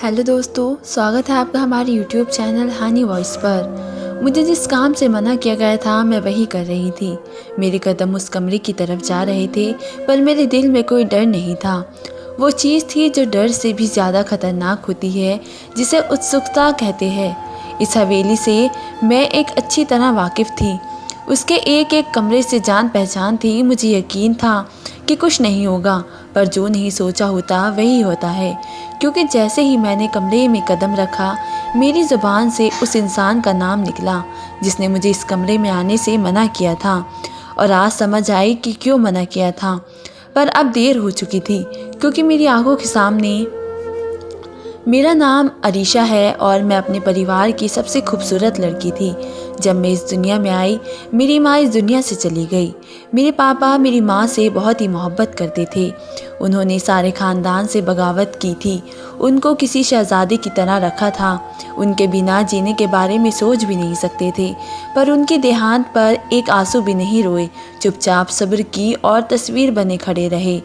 Hello दोस्तों, स्वागत है आपका हमारे यूट्यूब चैनल हनी वॉइस पर। मुझे जिस काम से मना किया गया था मैं वही कर रही थी। मेरे कदम उस कमरे की तरफ जा रहे थे, पर मेरे दिल में कोई डर नहीं था। वो चीज़ थी जो डर से भी ज़्यादा खतरनाक होती है, जिसे उत्सुकता कहते हैं। इस हवेली से मैं एक अच्छी तरह वाकिफ़ थी। उसके एक एक कमरे से जान पहचान थी। मुझे यकीन था कि कुछ नहीं होगा, पर जो नहीं सोचा होता वही होता है। क्योंकि जैसे ही मैंने कमरे में कदम रखा, मेरी ज़ुबान से उस इंसान का नाम निकला जिसने मुझे इस कमरे में आने से मना किया था। और आज समझ आई कि क्यों मना किया था। पर अब देर हो चुकी थी, क्योंकि मेरी आंखों के सामने मेरा नाम अरीशा है और मैं अपने परिवार की सबसे खूबसूरत लड़की थी। जब मैं इस दुनिया में आई, मेरी माँ इस दुनिया से चली गई। मेरे पापा मेरी माँ से बहुत ही मोहब्बत करते थे। उन्होंने सारे ख़ानदान से बगावत की थी। उनको किसी शहज़ादे की तरह रखा था। उनके बिना जीने के बारे में सोच भी नहीं सकते थे। पर उनके देहांत पर एक आंसू भी नहीं रोए, चुपचाप सब्र की और तस्वीर बने खड़े रहे।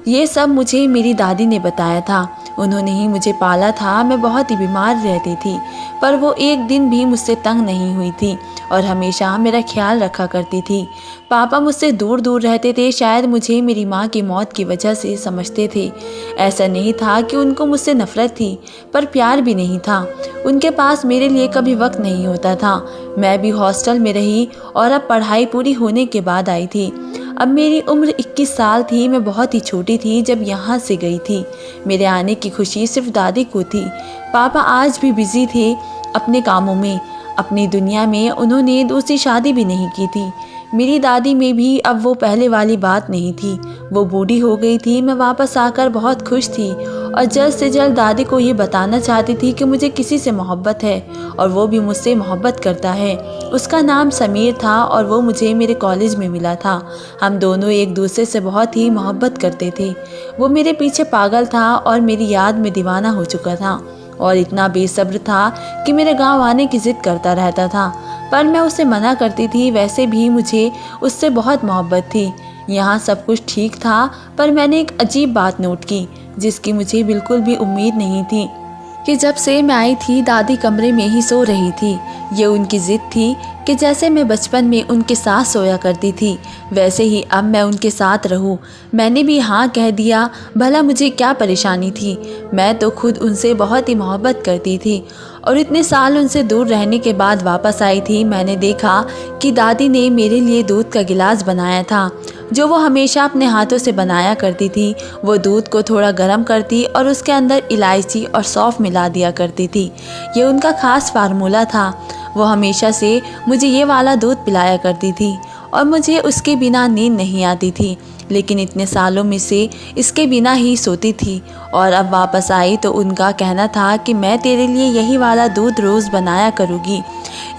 ये सब मुझे मेरी दादी ने बताया था। उन्होंने ही मुझे पाला था। मैं बहुत ही बीमार रहती थी, पर वो एक दिन भी मुझसे तंग नहीं हुई थी और हमेशा मेरा ख्याल रखा करती थी। पापा मुझसे दूर दूर रहते थे। शायद मुझे मेरी माँ की मौत की वजह से समझते थे। ऐसा नहीं था कि उनको मुझसे नफ़रत थी, पर प्यार भी नहीं था। उनके पास मेरे लिए कभी वक्त नहीं होता था। मैं भी हॉस्टल में रही और अब पढ़ाई पूरी होने के बाद आई थी। अब मेरी उम्र 21 साल थी। मैं बहुत ही छोटी थी जब यहाँ से गई थी। मेरे आने की खुशी सिर्फ दादी को थी। पापा आज भी बिजी थे अपने कामों में, अपनी दुनिया में। उन्होंने दूसरी शादी भी नहीं की थी। मेरी दादी में भी अब वो पहले वाली बात नहीं थी। वो बूढ़ी हो गई थी। मैं वापस आकर बहुत खुश थी और जल्द से जल्द दादी को ये बताना चाहती थी कि मुझे किसी से मोहब्बत है और वो भी मुझसे मोहब्बत करता है। उसका नाम समीर था और वो मुझे मेरे कॉलेज में मिला था। हम दोनों एक दूसरे से बहुत ही मोहब्बत करते थे। वो मेरे पीछे पागल था और मेरी याद में दीवाना हो चुका था और इतना बेसब्र था कि मेरे गांव आने की जिद करता रहता था, पर मैं उसे मना करती थी। वैसे भी मुझे उससे बहुत मोहब्बत थी। यहाँ सब कुछ ठीक था, पर मैंने एक अजीब बात नोट की जिसकी मुझे बिल्कुल भी उम्मीद नहीं थी कि जब से मैं आई थी दादी कमरे में ही सो रही थी। ये उनकी ज़िद थी कि जैसे मैं बचपन में उनके साथ सोया करती थी, वैसे ही अब मैं उनके साथ रहूं। मैंने भी हाँ कह दिया। भला मुझे क्या परेशानी थी? मैं तो खुद उनसे बहुत ही मोहब्बत करती थी और इतने साल उनसे दूर रहने के बाद वापस आई थी। मैंने देखा कि दादी ने मेरे लिए दूध का गिलास बनाया था, जो वो हमेशा अपने हाथों से बनाया करती थी। वो दूध को थोड़ा गर्म करती और उसके अंदर इलायची और सौंफ मिला दिया करती थी। ये उनका ख़ास फार्मूला था। वो हमेशा से मुझे ये वाला दूध पिलाया करती थी और मुझे उसके बिना नींद नहीं आती थी, लेकिन इतने सालों में से इसके बिना ही सोती थी। और अब वापस आई तो उनका कहना था कि मैं तेरे लिए यही वाला दूध रोज़ बनाया करूँगी।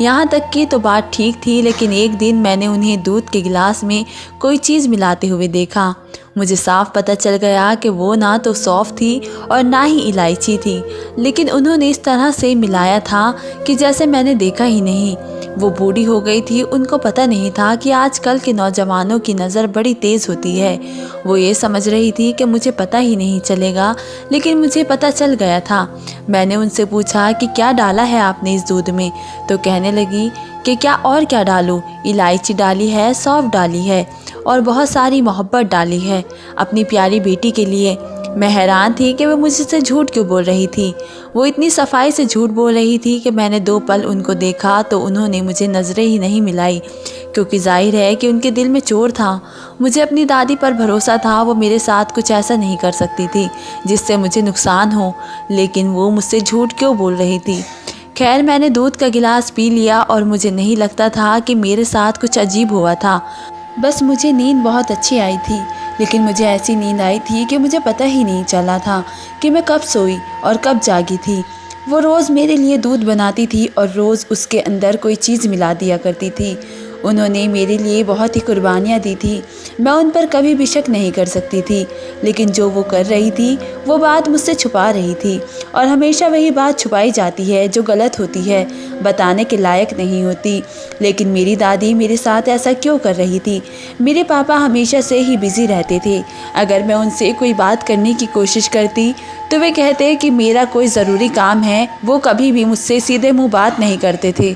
यहाँ तक कि तो बात ठीक थी, लेकिन एक दिन मैंने उन्हें दूध के गिलास में कोई चीज़ मिलाते हुए देखा। मुझे साफ पता चल गया कि वो ना तो सौंफ थी और ना ही इलायची थी, लेकिन उन्होंने इस तरह से मिलाया था कि जैसे मैंने देखा ही नहीं। वो बूढ़ी हो गई थी। उनको पता नहीं था कि आजकल के नौजवानों की नज़र बड़ी तेज़ होती है। वो ये समझ रही थी कि मुझे पता ही नहीं चलेगा, लेकिन मुझे पता चल गया था। मैंने उनसे पूछा कि क्या डाला है आपने इस दूध में, तो कहने लगी कि क्या और क्या डालूं? इलायची डाली है, सौंफ डाली है और बहुत सारी मोहब्बत डाली है अपनी प्यारी बेटी के लिए। मैं हैरान थी कि वो मुझसे झूठ क्यों बोल रही थी। वो इतनी सफाई से झूठ बोल रही थी कि मैंने 2 पल उनको देखा तो उन्होंने मुझे नज़रें ही नहीं मिलाई, क्योंकि जाहिर है कि उनके दिल में चोर था। मुझे अपनी दादी पर भरोसा था। वो मेरे साथ कुछ ऐसा नहीं कर सकती थी जिससे मुझे नुकसान हो, लेकिन वो मुझसे झूठ क्यों बोल रही थी। खैर, मैंने दूध का गिलास पी लिया और मुझे नहीं लगता था कि मेरे साथ कुछ अजीब हुआ था। बस मुझे नींद बहुत अच्छी आई थी, लेकिन मुझे ऐसी नींद आई थी कि मुझे पता ही नहीं चला था कि मैं कब सोई और कब जागी थी। वो रोज़ मेरे लिए दूध बनाती थी और रोज़ उसके अंदर कोई चीज़ मिला दिया करती थी। उन्होंने मेरे लिए बहुत ही कुर्बानियाँ दी थी। मैं उन पर कभी भी शक नहीं कर सकती थी, लेकिन जो वो कर रही थी वो बात मुझसे छुपा रही थी और हमेशा वही बात छुपाई जाती है जो गलत होती है, बताने के लायक नहीं होती। लेकिन मेरी दादी मेरे साथ ऐसा क्यों कर रही थी? मेरे पापा हमेशा से ही बिज़ी रहते थे। अगर मैं उनसे कोई बात करने की कोशिश करती तो वे कहते कि मेरा कोई ज़रूरी काम है। वो कभी भी मुझसे सीधे मुँह बात नहीं करते थे।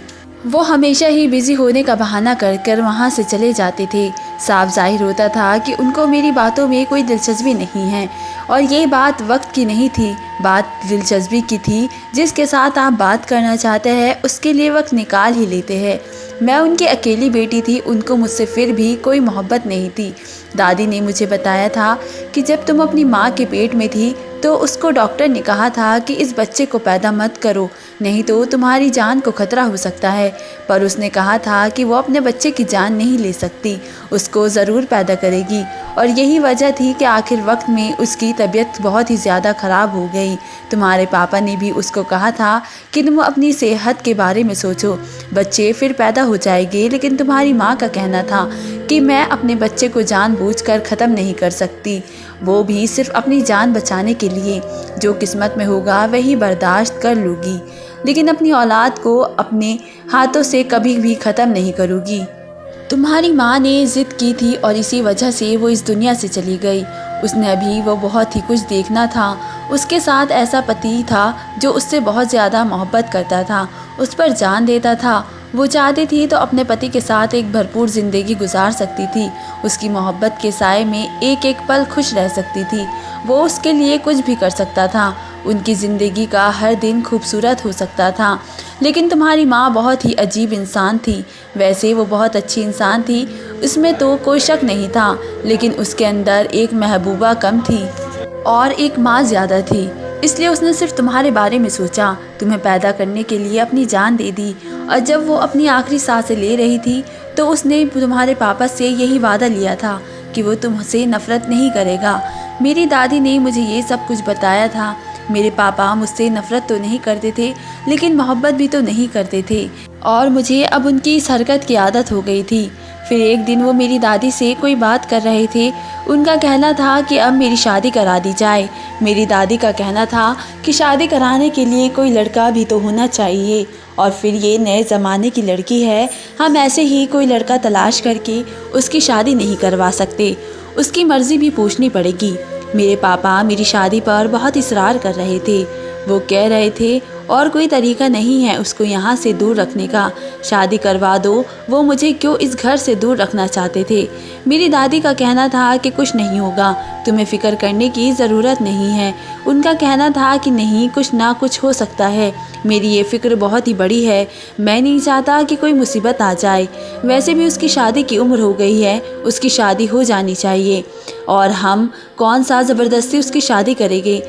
वो हमेशा ही बिज़ी होने का बहाना कर कर वहाँ से चले जाते थे। साफ जाहिर होता था कि उनको मेरी बातों में कोई दिलचस्पी नहीं है। और ये बात वक्त की नहीं थी, बात दिलचस्पी की थी। जिसके साथ आप बात करना चाहते हैं उसके लिए वक्त निकाल ही लेते हैं। मैं उनकी अकेली बेटी थी, उनको मुझसे फिर भी कोई मोहब्बत नहीं थी। दादी ने मुझे बताया था कि जब तुम अपनी माँ के पेट में थी तो उसको डॉक्टर ने कहा था कि इस बच्चे को पैदा मत करो, नहीं तो तुम्हारी जान को खतरा हो सकता है। पर उसने कहा था कि वो अपने बच्चे की जान नहीं ले सकती, उसको ज़रूर पैदा करेगी। और यही वजह थी कि आखिर वक्त में उसकी तबीयत बहुत ही ज़्यादा ख़राब हो गई। तुम्हारे पापा ने भी उसको कहा था कि तुम अपनी सेहत के बारे में सोचो, बच्चे फिर पैदा हो जाएंगे। लेकिन तुम्हारी माँ का कहना था कि मैं अपने बच्चे को जानबूझकर ख़त्म नहीं कर सकती, वो भी सिर्फ अपनी जान बचाने के लिए। जो किस्मत में होगा वही बर्दाश्त कर लूँगी, लेकिन अपनी औलाद को अपने हाथों से कभी भी ख़त्म नहीं करूँगी। तुम्हारी माँ ने ज़िद की थी और इसी वजह से वो इस दुनिया से चली गई। उसने अभी वो बहुत ही कुछ देखना था। उसके साथ ऐसा पति था जो उससे बहुत ज़्यादा मोहब्बत करता था, उस पर जान देता था। वो चाहती थी तो अपने पति के साथ एक भरपूर ज़िंदगी गुजार सकती थी, उसकी मोहब्बत के साए में एक एक पल खुश रह सकती थी। वो उसके लिए कुछ भी कर सकता था, उनकी ज़िंदगी का हर दिन खूबसूरत हो सकता था। लेकिन तुम्हारी माँ बहुत ही अजीब इंसान थी। वैसे वो बहुत अच्छी इंसान थी, उसमें तो कोई शक नहीं था, लेकिन उसके अंदर एक महबूबा कम थी और एक माँ ज़्यादा थी। इसलिए उसने सिर्फ तुम्हारे बारे में सोचा, तुम्हें पैदा करने के लिए अपनी जान दे दी। और जब वो अपनी आखिरी सांसें ले रही थी तो उसने तुम्हारे पापा से यही वादा लिया था कि वो तुमसे नफ़रत नहीं करेगा। मेरी दादी ने मुझे ये सब कुछ बताया था। मेरे पापा मुझसे नफ़रत तो नहीं करते थे, लेकिन मोहब्बत भी तो नहीं करते थे, और मुझे अब उनकी इस हरकत की आदत हो गई थी। फिर एक दिन वो मेरी दादी से कोई बात कर रहे थे। उनका कहना था कि अब मेरी शादी करा दी जाए। मेरी दादी का कहना था कि शादी कराने के लिए कोई लड़का भी तो होना चाहिए, और फिर ये नए ज़माने की लड़की है, हम ऐसे ही कोई लड़का तलाश करके उसकी शादी नहीं करवा सकते, उसकी मर्ज़ी भी पूछनी पड़ेगी। मेरे पापा मेरी शादी पर बहुत इसरार कर रहे थे। वो कह रहे थे और कोई तरीका नहीं है उसको यहाँ से दूर रखने का, शादी करवा दो। वो मुझे क्यों इस घर से दूर रखना चाहते थे। मेरी दादी का कहना था कि कुछ नहीं होगा, तुम्हें फ़िक्र करने की ज़रूरत नहीं है। उनका कहना था कि नहीं, कुछ ना कुछ हो सकता है, मेरी ये फ़िक्र बहुत ही बड़ी है, मैं नहीं चाहता कि कोई मुसीबत आ जाए। वैसे भी उसकी शादी की उम्र हो गई है, उसकी शादी हो जानी चाहिए, और हम कौन सा ज़बरदस्ती उसकी शादी करेंगे।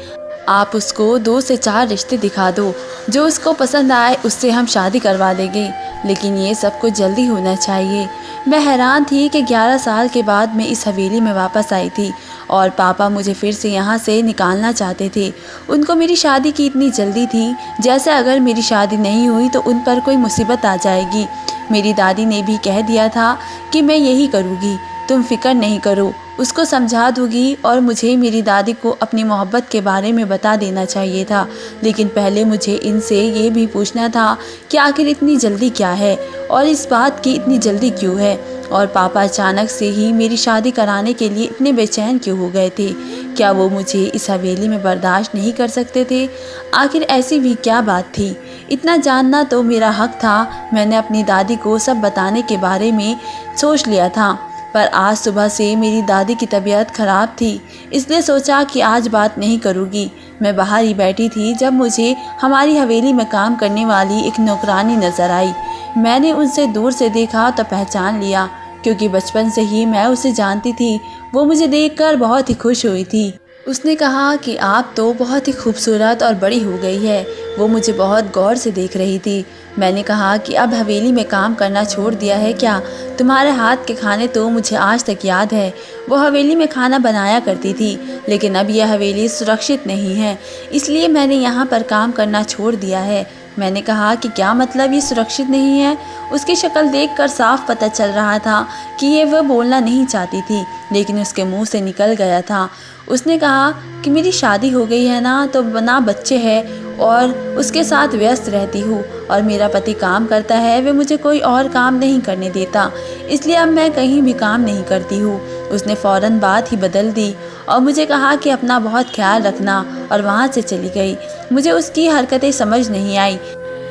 आप उसको 2 से 4 रिश्ते दिखा दो, जो उसको पसंद आए उससे हम शादी करवा देंगे, लेकिन ये सब कुछ जल्दी होना चाहिए। मैं हैरान थी कि 11 साल के बाद मैं इस हवेली में वापस आई थी और पापा मुझे फिर से यहाँ से निकालना चाहते थे। उनको मेरी शादी की इतनी जल्दी थी, जैसे अगर मेरी शादी नहीं हुई तो उन पर कोई मुसीबत आ जाएगी। मेरी दादी ने भी कह दिया था कि मैं यही करूँगी, तुम फिक्र नहीं करो, उसको समझा दूँगी। और मुझे मेरी दादी को अपनी मोहब्बत के बारे में बता देना चाहिए था, लेकिन पहले मुझे इनसे ये भी पूछना था कि आखिर इतनी जल्दी क्या है और इस बात की इतनी जल्दी क्यों है, और पापा अचानक से ही मेरी शादी कराने के लिए इतने बेचैन क्यों हो गए थे। क्या वो मुझे इस हवेली में बर्दाश्त नहीं कर सकते थे? आखिर ऐसी भी क्या बात थी? इतना जानना तो मेरा हक था। मैंने अपनी दादी को सब बताने के बारे में सोच लिया था, पर आज सुबह से मेरी दादी की तबीयत ख़राब थी, इसलिए सोचा कि आज बात नहीं करूँगी। मैं बाहर ही बैठी थी जब मुझे हमारी हवेली में काम करने वाली एक नौकरानी नज़र आई। मैंने उनसे दूर से देखा तो पहचान लिया, क्योंकि बचपन से ही मैं उसे जानती थी। वो मुझे देखकर बहुत ही खुश हुई थी। उसने कहा कि आप तो बहुत ही खूबसूरत और बड़ी हो गई है। वो मुझे बहुत गौर से देख रही थी। मैंने कहा कि अब हवेली में काम करना छोड़ दिया है क्या? तुम्हारे हाथ के खाने तो मुझे आज तक याद है। वो हवेली में खाना बनाया करती थी, लेकिन अब यह हवेली सुरक्षित नहीं है, इसलिए मैंने यहाँ पर काम करना छोड़ दिया है। मैंने कहा कि क्या मतलब ये सुरक्षित नहीं है? उसकी शक्ल देखकर साफ पता चल रहा था कि ये वह बोलना नहीं चाहती थी, लेकिन उसके मुंह से निकल गया था। उसने कहा कि मेरी शादी हो गई है ना, तो ना बच्चे हैं और उसके साथ व्यस्त रहती हूँ, और मेरा पति काम करता है, वे मुझे कोई और काम नहीं करने देता, इसलिए अब मैं कहीं भी काम नहीं करती हूँ। उसने फ़ौरन बात ही बदल दी और मुझे कहा कि अपना बहुत ख्याल रखना और वहाँ से चली गई। मुझे उसकी हरकतें समझ नहीं आई।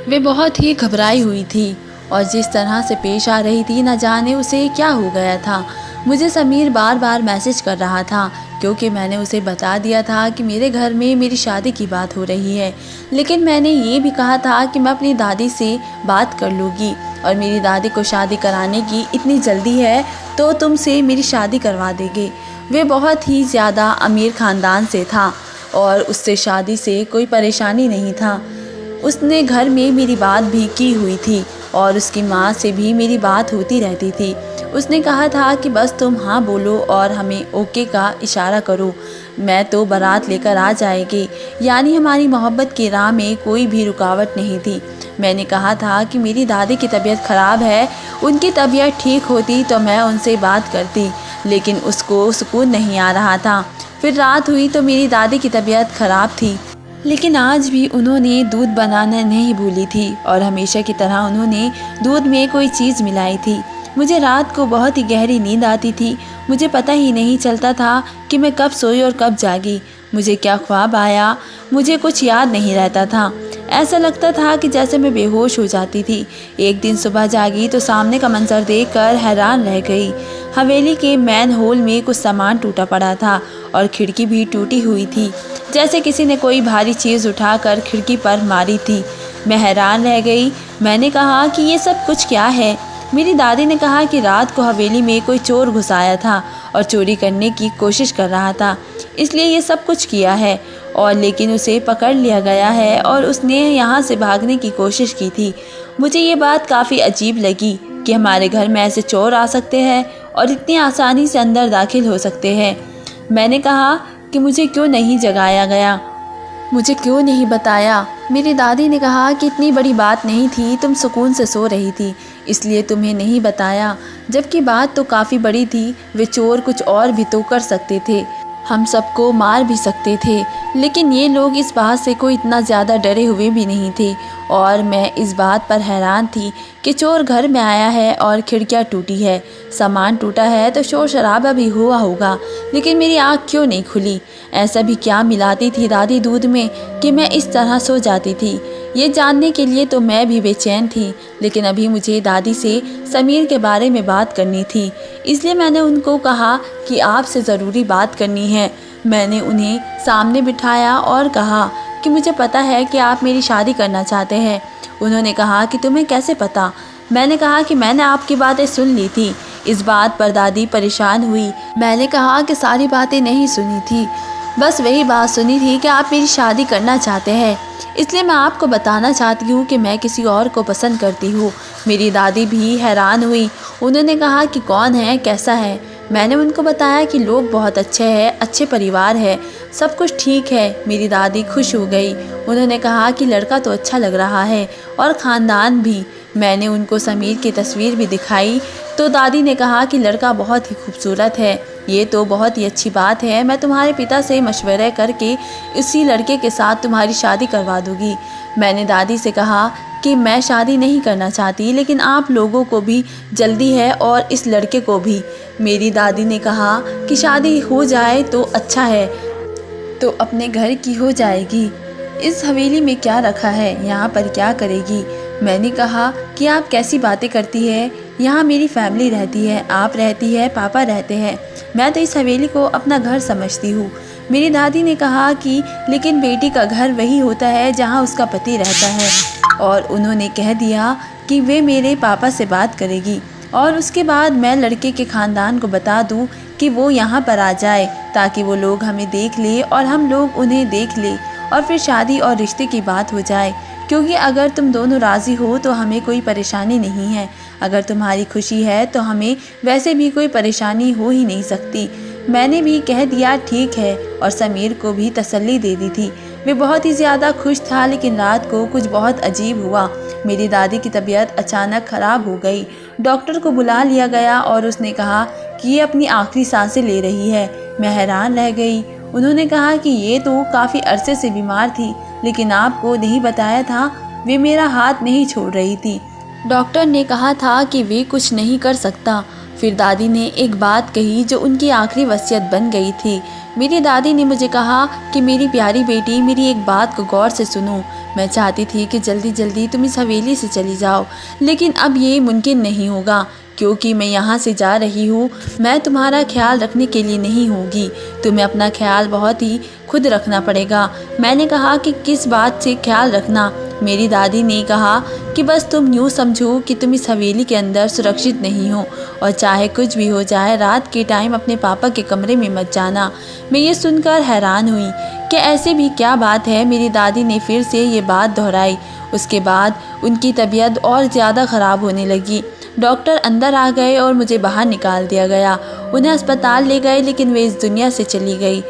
वे बहुत ही घबराई हुई थी और जिस तरह से पेश आ रही थी, न जाने उसे क्या हो गया था। मुझे समीर बार बार मैसेज कर रहा था क्योंकि मैंने उसे बता दिया था कि मेरे घर में मेरी शादी की बात हो रही है, लेकिन मैंने ये भी कहा था कि मैं अपनी दादी से बात कर लूँगी और मेरी दादी को शादी कराने की इतनी जल्दी है तो तुमसे मेरी शादी करवा देंगे। वे बहुत ही ज़्यादा अमीर ख़ानदान से था और उससे शादी से कोई परेशानी नहीं था। उसने घर में मेरी बात भी की हुई थी और उसकी माँ से भी मेरी बात होती रहती थी। उसने कहा था कि बस तुम हाँ बोलो और हमें ओके का इशारा करो, मैं तो बारात लेकर आ जाएगी। यानी हमारी मोहब्बत की राह में कोई भी रुकावट नहीं थी। मैंने कहा था कि मेरी दादी की तबीयत ख़राब है, उनकी तबीयत ठीक होती तो मैं उनसे बात करती, लेकिन उसको सुकून नहीं आ रहा था। फिर रात हुई तो मेरी दादी की तबीयत ख़राब थी, लेकिन आज भी उन्होंने दूध बनाना नहीं भूली थी और हमेशा की तरह उन्होंने दूध में कोई चीज़ मिलाई थी। मुझे रात को बहुत ही गहरी नींद आती थी। मुझे पता ही नहीं चलता था कि मैं कब सोई और कब जागी। मुझे क्या ख्वाब आया, मुझे कुछ याद नहीं रहता था। ऐसा लगता था कि जैसे मैं बेहोश हो जाती थी। एक दिन सुबह जागी तो सामने का मंजर देखकर हैरान रह गई। हवेली के मैन होल में कुछ सामान टूटा पड़ा था और खिड़की भी टूटी हुई थी, जैसे किसी ने कोई भारी चीज़ उठाकर खिड़की पर मारी थी। मैं हैरान रह गई। मैंने कहा कि ये सब कुछ क्या है। मेरी दादी ने कहा कि रात को हवेली में कोई चोर घुस आया था और चोरी करने की कोशिश कर रहा था, इसलिए ये सब कुछ किया है और लेकिन उसे पकड़ लिया गया है और उसने यहाँ से भागने की कोशिश की थी। मुझे ये बात काफ़ी अजीब लगी कि हमारे घर में ऐसे चोर आ सकते हैं और इतनी आसानी से अंदर दाखिल हो सकते हैं। मैंने कहा कि मुझे क्यों नहीं जगाया गया, मुझे क्यों नहीं बताया। मेरी दादी ने कहा कि इतनी बड़ी बात नहीं थी, तुम सुकून से सो रही थी इसलिए तुम्हें नहीं बताया, जबकि बात तो काफ़ी बड़ी थी। वे चोर कुछ और भी तो कर सकते थे, हम सबको मार भी सकते थे, लेकिन ये लोग इस बात से कोई इतना ज़्यादा डरे हुए भी नहीं थे। और मैं इस बात पर हैरान थी कि चोर घर में आया है और खिड़कियाँ टूटी है, सामान टूटा है तो शोर शराबा भी हुआ होगा, लेकिन मेरी आँख क्यों नहीं खुली। ऐसा भी क्या मिलाती थी दादी दूध में कि मैं इस तरह सो जाती थी। ये जानने के लिए तो मैं भी बेचैन थी, लेकिन अभी मुझे दादी से समीर के बारे में बात करनी थी, इसलिए मैंने उनको कहा कि आपसे ज़रूरी बात करनी है। मैंने उन्हें सामने बिठाया और कहा कि मुझे पता है कि आप मेरी शादी करना चाहते हैं। उन्होंने कहा कि तुम्हें कैसे पता। मैंने कहा कि मैंने आपकी बातें सुन ली थी। इस बात पर दादी परेशान हुई। मैंने कहा कि सारी बातें नहीं सुनी थी, बस वही बात सुनी थी कि आप मेरी शादी करना चाहते हैं, इसलिए मैं आपको बताना चाहती हूँ कि मैं किसी और को पसंद करती हूँ। मेरी दादी भी हैरान हुई। उन्होंने कहा कि कौन है, कैसा है। मैंने उनको बताया कि लोग बहुत अच्छे हैं, अच्छे परिवार है, सब कुछ ठीक है। मेरी दादी खुश हो गई। उन्होंने कहा कि लड़का तो अच्छा लग रहा है और ख़ानदान भी। मैंने उनको समीर की तस्वीर भी दिखाई तो दादी ने कहा कि लड़का बहुत ही खूबसूरत है। ये तो बहुत ही अच्छी बात है, मैं तुम्हारे पिता से मशवरा करके इसी लड़के के साथ तुम्हारी शादी करवा दूँगी। मैंने दादी से कहा कि मैं शादी नहीं करना चाहती, लेकिन आप लोगों को भी जल्दी है और इस लड़के को भी। मेरी दादी ने कहा कि शादी हो जाए तो अच्छा है, तो अपने घर की हो जाएगी। इस हवेली में क्या रखा है, यहाँ पर क्या करेगी। मैंने कहा कि आप कैसी बातें करती है, यहाँ मेरी फैमिली रहती है, आप रहती है, पापा रहते हैं, मैं तो इस हवेली को अपना घर समझती हूँ। मेरी दादी ने कहा कि लेकिन बेटी का घर वही होता है जहाँ उसका पति रहता है, और उन्होंने कह दिया कि वे मेरे पापा से बात करेगी और उसके बाद मैं लड़के के ख़ानदान को बता दूँ कि वो यहाँ पर आ जाए, ताकि वो लोग हमें देख ले और हम लोग उन्हें देख ले और फिर शादी और रिश्ते की बात हो जाए। क्योंकि अगर तुम दोनों राज़ी हो तो हमें कोई परेशानी नहीं है, अगर तुम्हारी खुशी है तो हमें वैसे भी कोई परेशानी हो ही नहीं सकती। मैंने भी कह दिया ठीक है और समीर को भी तसल्ली दे दी थी। वे बहुत ही ज़्यादा खुश था, लेकिन रात को कुछ बहुत अजीब हुआ। मेरी दादी की तबीयत अचानक ख़राब हो गई। डॉक्टर को बुला लिया गया और उसने कहा कि ये अपनी आखिरी सांसें ले रही है। मैं हैरान रह गई। उन्होंने कहा कि ये तो काफ़ी अरसे से बीमार थी, लेकिन आपको नहीं बताया था, वे मेरा हाथ नहीं छोड़ रही थी। डॉक्टर ने कहा था कि वे कुछ नहीं कर सकता। फिर दादी ने एक बात कही जो उनकी आखिरी वसीयत बन गई थी। मेरी दादी ने मुझे कहा कि मेरी प्यारी बेटी, मेरी एक बात को गौर से सुनो। मैं चाहती थी कि जल्दी जल्दी तुम इस हवेली से चली जाओ, लेकिन अब ये मुमकिन नहीं होगा क्योंकि मैं यहाँ से जा रही हूँ। मैं तुम्हारा ख्याल रखने के लिए नहीं होगी, तुम्हें अपना ख्याल बहुत ही खुद रखना पड़ेगा। मैंने कहा कि किस बात से ख्याल रखना? मेरी दादी ने कहा कि बस तुम यूँ समझो कि तुम इस हवेली के अंदर सुरक्षित नहीं हो और चाहे कुछ भी हो जाए रात के टाइम अपने पापा के कमरे में मत जाना। मैं ये सुनकर हैरान हुई कि ऐसे भी क्या बात है। मेरी दादी ने फिर से ये बात दोहराई। उसके बाद उनकी तबीयत और ज़्यादा ख़राब होने लगी। डॉक्टर अंदर आ गए और मुझे बाहर निकाल दिया गया। उन्हें अस्पताल ले गए, लेकिन वे इस दुनिया से चली गई।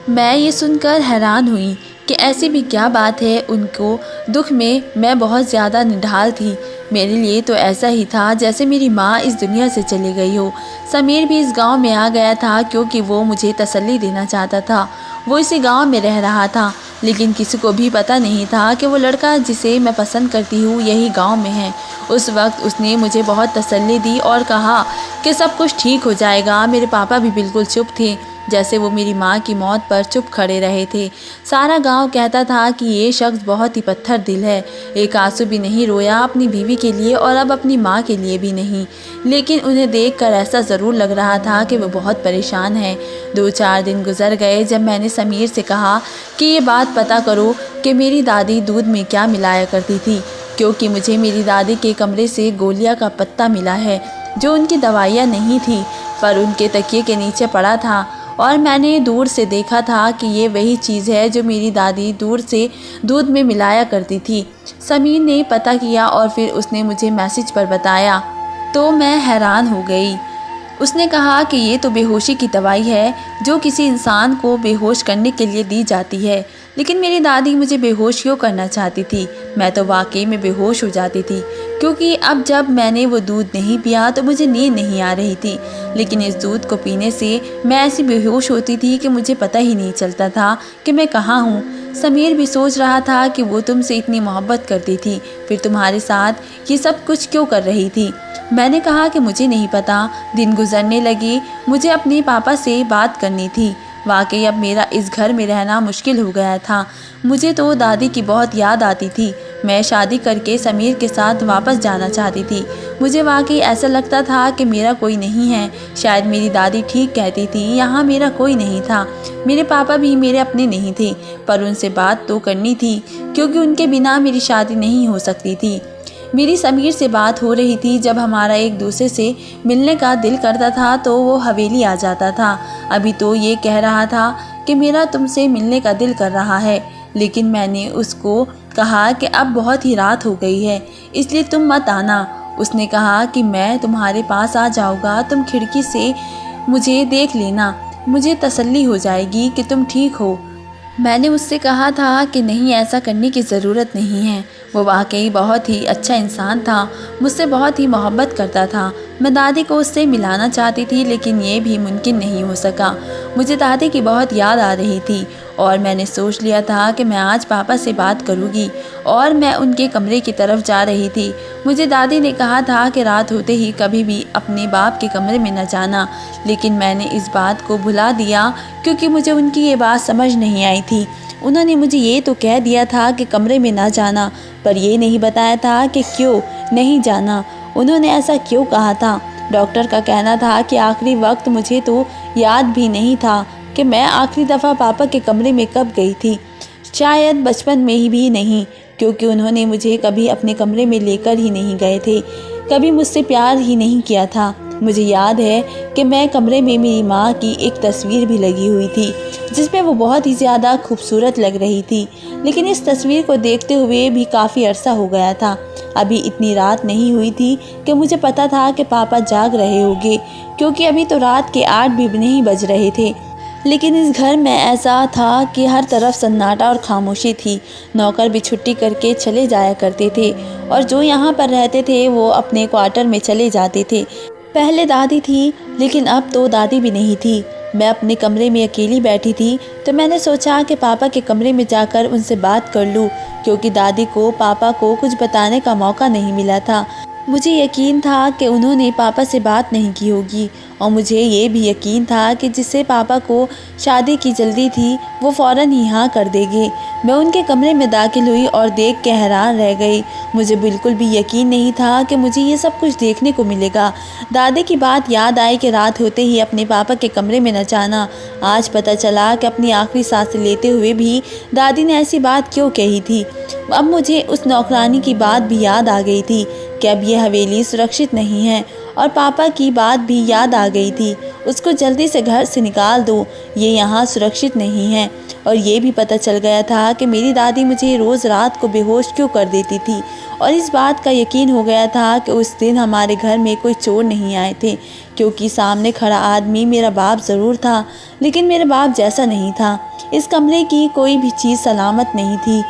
मैं ये सुनकर हैरान हुई कि ऐसी भी क्या बात है। उनको दुख में मैं बहुत ज़्यादा निढाल थी। मेरे लिए तो ऐसा ही था जैसे मेरी माँ इस दुनिया से चली गई हो। समीर भी इस गांव में आ गया था क्योंकि वो मुझे तसल्ली देना चाहता था। वो इसी गांव में रह रहा था, लेकिन किसी को भी पता नहीं था कि वो लड़का जिसे मैं पसंद करती हूँ यही गांव में है। उस वक्त उसने मुझे बहुत तसल्ली दी और कहा कि सब कुछ ठीक हो जाएगा। मेरे पापा भी बिल्कुल चुप थे, जैसे वो मेरी माँ की मौत पर चुप खड़े रहे थे। सारा गांव कहता था कि ये शख्स बहुत ही पत्थर दिल है। एक आंसू भी नहीं रोया अपनी बीवी के लिए और अब अपनी माँ के लिए भी नहीं। लेकिन उन्हें देखकर ऐसा ज़रूर लग रहा था कि वो बहुत परेशान है। 2-4 दिन गुजर गए जब मैंने समीर से कहा कि ये बात पता करो कि मेरी दादी दूध में क्या मिलाया करती थी, क्योंकि मुझे मेरी दादी के कमरे से गोलियां का पत्ता मिला है जो उनकी दवाइयाँ नहीं थी पर उनके तकिए के नीचे पड़ा था और मैंने दूर से देखा था कि ये वही चीज़ है जो मेरी दादी दूर से दूध में मिलाया करती थी। समीर ने पता किया और फिर उसने मुझे मैसेज पर बताया तो मैं हैरान हो गई। उसने कहा कि ये तो बेहोशी की दवाई है जो किसी इंसान को बेहोश करने के लिए दी जाती है, लेकिन मेरी दादी मुझे बेहोश क्यों करना चाहती थी? मैं तो वाकई में बेहोश हो जाती थी क्योंकि अब जब मैंने वो दूध नहीं पिया तो मुझे नींद नहीं आ रही थी, लेकिन इस दूध को पीने से मैं ऐसी बेहोश होती थी कि मुझे पता ही नहीं चलता था कि मैं कहाँ हूँ। समीर भी सोच रहा था कि वो तुमसे इतनी मोहब्बत करती थी, फिर तुम्हारे साथ ये सब कुछ क्यों कर रही थी? मैंने कहा कि मुझे नहीं पता। दिन गुजरने लगे, मुझे अपने पापा से बात करनी थी। वाकई अब मेरा इस घर में रहना मुश्किल हो गया था। मुझे तो दादी की बहुत याद आती थी। मैं शादी करके समीर के साथ वापस जाना चाहती थी। मुझे वाकई ऐसा लगता था कि मेरा कोई नहीं है। शायद मेरी दादी ठीक कहती थी, यहाँ मेरा कोई नहीं था। मेरे पापा भी मेरे अपने नहीं थे, पर उनसे बात तो करनी थी क्योंकि उनके बिना मेरी शादी नहीं हो सकती थी। मेरी समीर से बात हो रही थी। जब हमारा एक दूसरे से मिलने का दिल करता था तो वो हवेली आ जाता था। अभी तो ये कह रहा था कि मेरा तुमसे मिलने का दिल कर रहा है, लेकिन मैंने उसको कहा कि अब बहुत ही रात हो गई है, इसलिए तुम मत आना। उसने कहा कि मैं तुम्हारे पास आ जाऊँगा, तुम खिड़की से मुझे देख लेना, मुझे तसल्ली हो जाएगी कि तुम ठीक हो। मैंने उससे कहा था कि नहीं, ऐसा करने की ज़रूरत नहीं है। वो वाकई बहुत ही अच्छा इंसान था, मुझसे बहुत ही मोहब्बत करता था। मैं दादी को उससे मिलाना चाहती थी, लेकिन ये भी मुमकिन नहीं हो सका। मुझे दादी की बहुत याद आ रही थी और मैंने सोच लिया था कि मैं आज पापा से बात करूँगी और मैं उनके कमरे की तरफ जा रही थी। मुझे दादी ने कहा था कि रात होते ही कभी भी अपने बाप के कमरे में न जाना, लेकिन मैंने इस बात को भुला दिया क्योंकि मुझे उनकी ये बात समझ नहीं आई थी। उन्होंने मुझे ये तो कह दिया था कि कमरे में ना जाना, पर ये नहीं बताया था कि क्यों नहीं जाना। उन्होंने ऐसा क्यों कहा था? डॉक्टर का कहना था कि आखिरी वक्त मुझे तो याद भी नहीं था कि मैं आखिरी दफ़ा पापा के कमरे में कब गई थी। शायद बचपन में ही भी नहीं, क्योंकि उन्होंने मुझे कभी अपने कमरे में लेकर ही नहीं गए थे, कभी मुझसे प्यार ही नहीं किया था। मुझे याद है कि मैं कमरे में मेरी माँ की एक तस्वीर भी लगी हुई थी जिसमें वो बहुत ही ज़्यादा खूबसूरत लग रही थी, लेकिन इस तस्वीर को देखते हुए भी काफ़ी अरसा हो गया था। अभी इतनी रात नहीं हुई थी कि मुझे पता था कि पापा जाग रहे होंगे, क्योंकि अभी तो रात के 8 भी नहीं बज रहे थे। लेकिन इस घर में ऐसा था कि हर तरफ सन्नाटा और खामोशी थी। नौकर भी छुट्टी करके चले जाया करते थे और जो यहाँ पर रहते थे वो अपने क्वार्टर में चले जाते थे। पहले दादी थी, लेकिन अब तो दादी भी नहीं थी। मैं अपने कमरे में अकेली बैठी थी तो मैंने सोचा कि पापा के कमरे में जाकर उनसे बात कर लूँ, क्योंकि दादी को पापा को कुछ बताने का मौका नहीं मिला था। मुझे यकीन था कि उन्होंने पापा से बात नहीं की होगी और मुझे ये भी यकीन था कि जिससे पापा को शादी की जल्दी थी वो फ़ौरन ही हाँ कर देंगे। मैं उनके कमरे में दाखिल हुई और देख के हैरान रह गई। मुझे बिल्कुल भी यकीन नहीं था कि मुझे ये सब कुछ देखने को मिलेगा। दादी की बात याद आई कि रात होते ही अपने पापा के कमरे में न जाना। आज पता चला कि अपनी आखिरी सांस लेते हुए भी दादी ने ऐसी बात क्यों कही थी। अब मुझे उस नौकरानी की बात भी याद आ गई थी कि अब ये हवेली सुरक्षित नहीं है, और पापा की बात भी याद आ गई थी, उसको जल्दी से घर से निकाल दो, ये यहाँ सुरक्षित नहीं है। और ये भी पता चल गया था कि मेरी दादी मुझे रोज़ रात को बेहोश क्यों कर देती थी, और इस बात का यकीन हो गया था कि उस दिन हमारे घर में कोई चोर नहीं आए थे, क्योंकि सामने खड़ा आदमी मेरा बाप ज़रूर था, लेकिन मेरे बाप जैसा नहीं था। इस कमरे की कोई भी चीज़ सलामत नहीं थी।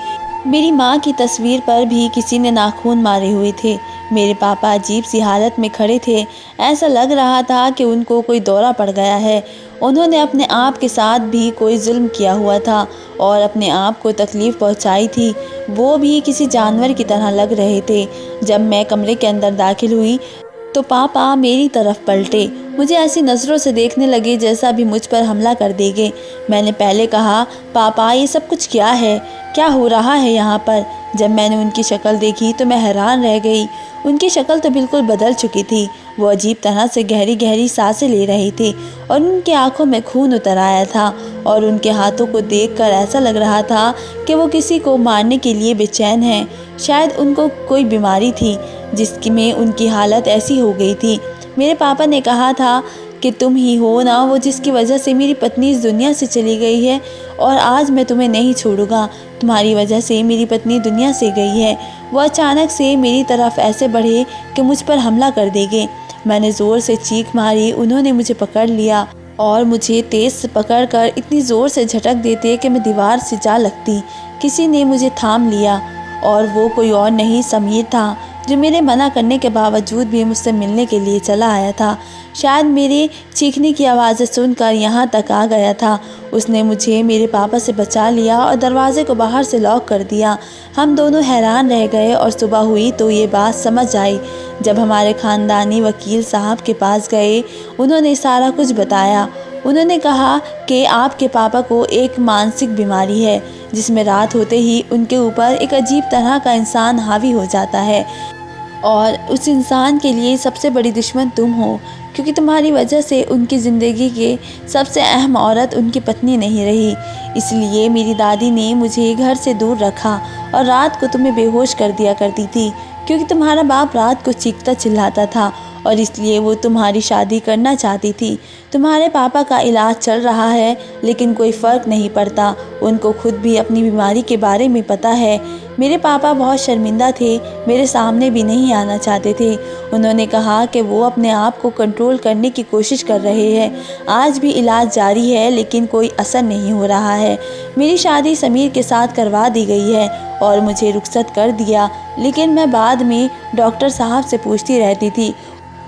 मेरी माँ की तस्वीर पर भी किसी ने नाखून मारे हुए थे। मेरे पापा अजीब सी हालत में खड़े थे, ऐसा लग रहा था कि उनको कोई दौरा पड़ गया है। उन्होंने अपने आप के साथ भी कोई जुल्म किया हुआ था और अपने आप को तकलीफ़ पहुंचाई थी। वो भी किसी जानवर की तरह लग रहे थे। जब मैं कमरे के अंदर दाखिल हुई तो पापा मेरी तरफ पलटे, मुझे ऐसी नज़रों से देखने लगे जैसा भी मुझ पर हमला कर देंगे। मैंने पहले कहा, पापा ये सब कुछ क्या है, क्या हो रहा है यहाँ पर। जब मैंने उनकी शक्ल देखी तो मैं हैरान रह गई। उनकी शक्ल तो बिल्कुल बदल चुकी थी। वो अजीब तरह से गहरी गहरी सांसें ले रहे थे और उनकी आंखों में खून उतर आया था, और उनके हाथों को देखकर ऐसा लग रहा था कि वो किसी को मारने के लिए बेचैन हैं। शायद उनको कोई बीमारी थी जिसकी में उनकी हालत ऐसी हो गई थी। मेरे पापा ने कहा था कि तुम ही हो ना वो जिसकी वजह से मेरी पत्नी इस दुनिया से चली गई है, और आज मैं तुम्हें नहीं छोड़ूंगा। तुम्हारी वजह से मेरी पत्नी दुनिया से गई है। वो अचानक से मेरी तरफ ऐसे बढ़े कि मुझ पर हमला कर देंगे। मैंने ज़ोर से चीख मारी। उन्होंने मुझे पकड़ लिया और मुझे तेज़ से पकड़कर इतनी ज़ोर से झटक देते कि मैं दीवार से जा लगती। किसी ने मुझे थाम लिया, और वो कोई और नहीं समीर था, जो मेरे मना करने के बावजूद भी मुझसे मिलने के लिए चला आया था। शायद मेरे चीखने की आवाज़ें सुनकर यहाँ तक आ गया था। उसने मुझे मेरे पापा से बचा लिया और दरवाजे को बाहर से लॉक कर दिया। हम दोनों हैरान रह गए, और सुबह हुई तो ये बात समझ आई। जब हमारे ख़ानदानी वकील साहब के पास गए, उन्होंने सारा कुछ बताया। उन्होंने कहा कि आपके पापा को एक मानसिक बीमारी है, जिसमें रात होते ही उनके ऊपर एक अजीब तरह का इंसान हावी हो जाता है, और उस इंसान के लिए सबसे बड़ी दुश्मन तुम हो, क्योंकि तुम्हारी वजह से उनकी ज़िंदगी के सबसे अहम औरत उनकी पत्नी नहीं रही। इसलिए मेरी दादी ने मुझे घर से दूर रखा और रात को तुम्हें बेहोश कर दिया करती थी, क्योंकि तुम्हारा बाप रात को चीखता चिल्लाता था, और इसलिए वो तुम्हारी शादी करना चाहती थी। तुम्हारे पापा का इलाज चल रहा है, लेकिन कोई फ़र्क नहीं पड़ता। उनको खुद भी अपनी बीमारी के बारे में पता है। मेरे पापा बहुत शर्मिंदा थे, मेरे सामने भी नहीं आना चाहते थे। उन्होंने कहा कि वो अपने आप को कंट्रोल करने की कोशिश कर रहे हैं। आज भी इलाज जारी है, लेकिन कोई असर नहीं हो रहा है। मेरी शादी समीर के साथ करवा दी गई है और मुझे रुखसत कर दिया, लेकिन मैं बाद में डॉक्टर साहब से पूछती रहती थी।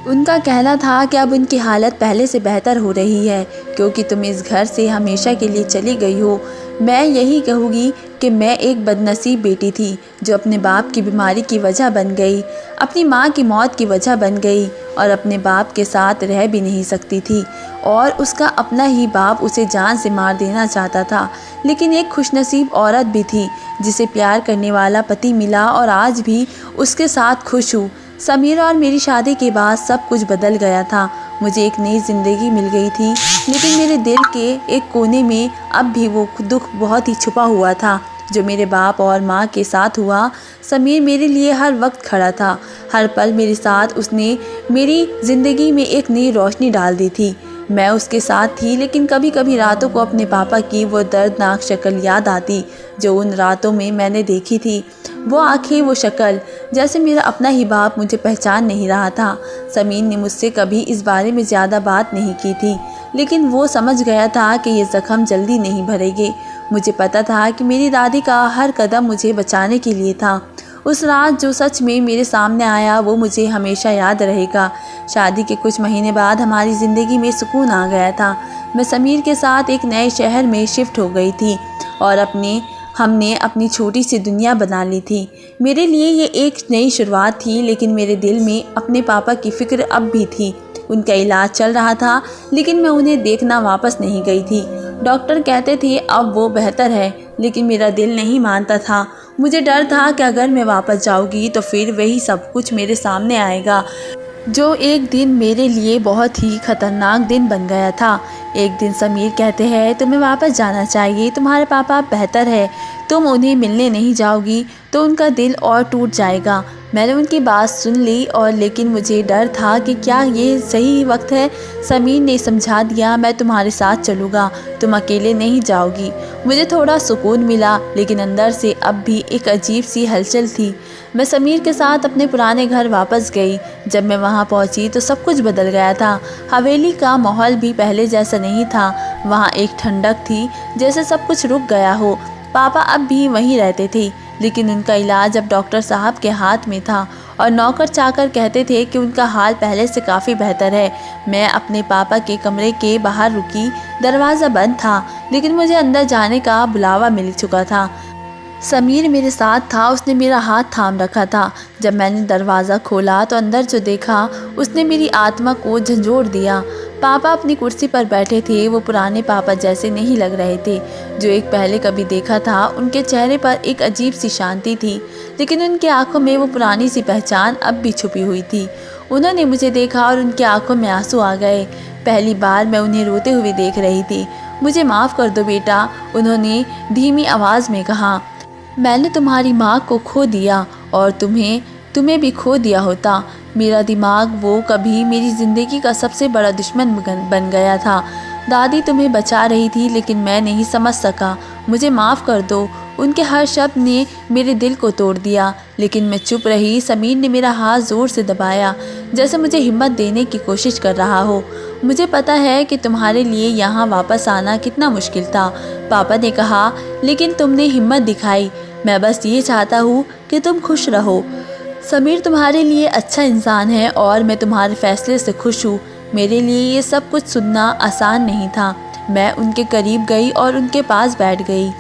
उनका कहना था कि अब उनकी हालत पहले से बेहतर हो रही है, क्योंकि तुम इस घर से हमेशा के लिए चली गई हो। मैं यही कहूँगी कि मैं एक बदनसीब बेटी थी, जो अपने बाप की बीमारी की वजह बन गई, अपनी माँ की मौत की वजह बन गई, और अपने बाप के साथ रह भी नहीं सकती थी, और उसका अपना ही बाप उसे जान से मार देना चाहता था। लेकिन एक खुशनसीब औरत भी थी, जिसे प्यार करने वाला पति मिला, और आज भी उसके साथ खुश हूँ। समीर और मेरी शादी के बाद सब कुछ बदल गया था। मुझे एक नई ज़िंदगी मिल गई थी, लेकिन मेरे दिल के एक कोने में अब भी वो दुख बहुत ही छुपा हुआ था, जो मेरे बाप और माँ के साथ हुआ। समीर मेरे लिए हर वक्त खड़ा था। हर पल मेरे साथ उसने मेरी ज़िंदगी में एक नई रोशनी डाल दी थी। मैं उसके साथ थी, लेकिन कभी कभी रातों को अपने पापा की वो दर्दनाक शक्ल याद आती, जो उन रातों में मैंने देखी थी। वो आँखें, वो शक्ल, जैसे मेरा अपना ही बाप मुझे पहचान नहीं रहा था। समीर ने मुझसे कभी इस बारे में ज़्यादा बात नहीं की थी, लेकिन वो समझ गया था कि ये ज़ख्म जल्दी नहीं भरेंगे। मुझे पता था कि मेरी दादी का हर कदम मुझे बचाने के लिए था। उस रात जो सच में मेरे सामने आया, वो मुझे हमेशा याद रहेगा। शादी के कुछ महीने बाद हमारी ज़िंदगी में सुकून आ गया था। मैं समीर के साथ एक नए शहर में शिफ्ट हो गई थी और अपने हमने अपनी छोटी सी दुनिया बना ली थी। मेरे लिए ये एक नई शुरुआत थी, लेकिन मेरे दिल में अपने पापा की फ़िक्र अब भी थी। उनका इलाज चल रहा था, लेकिन मैं उन्हें देखना वापस नहीं गई थी। डॉक्टर कहते थे अब वो बेहतर है, लेकिन मेरा दिल नहीं मानता था। मुझे डर था कि अगर मैं वापस जाऊंगी तो फिर वही सब कुछ मेरे सामने आएगा, जो एक दिन मेरे लिए बहुत ही ख़तरनाक दिन बन गया था। एक दिन समीर कहते हैं तुम्हें वापस जाना चाहिए, तुम्हारे पापा बेहतर है, तुम उन्हें मिलने नहीं जाओगी तो उनका दिल और टूट जाएगा। मैंने उनकी बात सुन ली और लेकिन मुझे डर था कि क्या ये सही वक्त है। समीर ने समझा दिया मैं तुम्हारे साथ चलूँगा, तुम अकेले नहीं जाओगी। मुझे थोड़ा सुकून मिला, लेकिन अंदर से अब भी एक अजीब सी हलचल थी। मैं समीर के साथ अपने पुराने घर वापस गई। जब मैं वहाँ पहुँची तो सब कुछ बदल गया था। हवेली का माहौल भी पहले जैसा नहीं था। वहाँ एक ठंडक थी, जैसे सब कुछ रुक गया हो। पापा अब भी वहीं रहते थे, लेकिन उनका इलाज अब डॉक्टर साहब के हाथ में था और नौकर चाकर कहते थे कि उनका हाल पहले से काफ़ी बेहतर है। मैं अपने पापा के कमरे के बाहर रुकी। दरवाज़ा बंद था, लेकिन मुझे अंदर जाने का बुलावा मिल चुका था। समीर मेरे साथ था, उसने मेरा हाथ थाम रखा था। जब मैंने दरवाज़ा खोला तो अंदर जो देखा उसने मेरी आत्मा को झंझोड़ दिया। पापा अपनी कुर्सी पर बैठे थे। वो पुराने पापा जैसे नहीं लग रहे थे जो एक पहले कभी देखा था। उनके चेहरे पर एक अजीब सी शांति थी, लेकिन उनके आंखों में वो पुरानी सी पहचान अब भी छुपी हुई थी। उन्होंने मुझे देखा और उनकी आंखों में आंसू आ गए। पहली बार मैं उन्हें रोते हुए देख रही थी। मुझे माफ़ कर दो बेटा, उन्होंने धीमी आवाज़ में कहा। मैंने तुम्हारी माँ को खो दिया और तुम्हें भी खो दिया होता। मेरा दिमाग वो कभी मेरी ज़िंदगी का सबसे बड़ा दुश्मन बन गया था। दादी तुम्हें बचा रही थी, लेकिन मैं नहीं समझ सका। मुझे माफ़ कर दो। उनके हर शब्द ने मेरे दिल को तोड़ दिया, लेकिन मैं चुप रही। समीर ने मेरा हाथ ज़ोर से दबाया, जैसे मुझे हिम्मत देने की कोशिश कर रहा हो। मुझे पता है कि तुम्हारे लिए यहाँ वापस आना कितना मुश्किल था, पापा ने कहा, लेकिन तुमने हिम्मत दिखाई। मैं बस ये चाहता हूँ कि तुम खुश रहो। समीर तुम्हारे लिए अच्छा इंसान है और मैं तुम्हारे फैसले से खुश हूँ। मेरे लिए ये सब कुछ सुनना आसान नहीं था। मैं उनके करीब गई और उनके पास बैठ गई।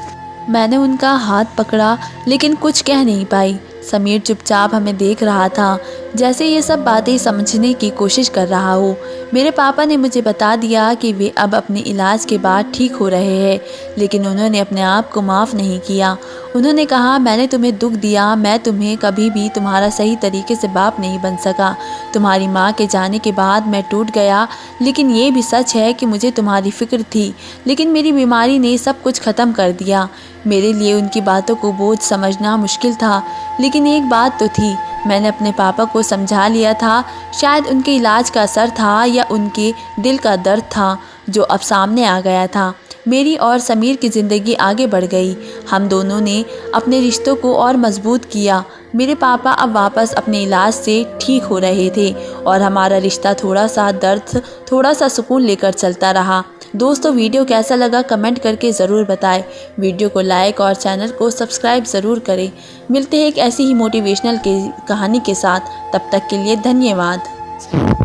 मैंने उनका हाथ पकड़ा, लेकिन कुछ कह नहीं पाई। समीर चुपचाप हमें देख रहा था, जैसे ये सब बातें समझने की कोशिश कर रहा हो। मेरे पापा ने मुझे बता दिया कि वे अब अपने इलाज के बाद ठीक हो रहे हैं, लेकिन उन्होंने अपने आप को माफ़ नहीं किया। उन्होंने कहा मैंने तुम्हें दुख दिया, मैं तुम्हें कभी भी तुम्हारा सही तरीके से बाप नहीं बन सका। तुम्हारी माँ के जाने के बाद मैं टूट गया, लेकिन ये भी सच है कि मुझे तुम्हारी फ़िक्र थी, लेकिन मेरी बीमारी ने सब कुछ ख़त्म कर दिया। मेरे लिए उनकी बातों को बोझ समझना मुश्किल था, लेकिन एक बात तो थी, मैंने अपने पापा को समझा लिया था। शायद उनके इलाज का असर था या उनके दिल का दर्द था जो अब सामने आ गया था। मेरी और समीर की ज़िंदगी आगे बढ़ गई। हम दोनों ने अपने रिश्तों को और मजबूत किया। मेरे पापा अब वापस अपने इलाज से ठीक हो रहे थे और हमारा रिश्ता थोड़ा सा दर्द, थोड़ा सा सुकून लेकर चलता रहा। दोस्तों, वीडियो कैसा लगा कमेंट करके ज़रूर बताएं। वीडियो को लाइक और चैनल को सब्सक्राइब ज़रूर करें। मिलते हैं एक ऐसी ही मोटिवेशनल कहानी के साथ। तब तक के लिए धन्यवाद।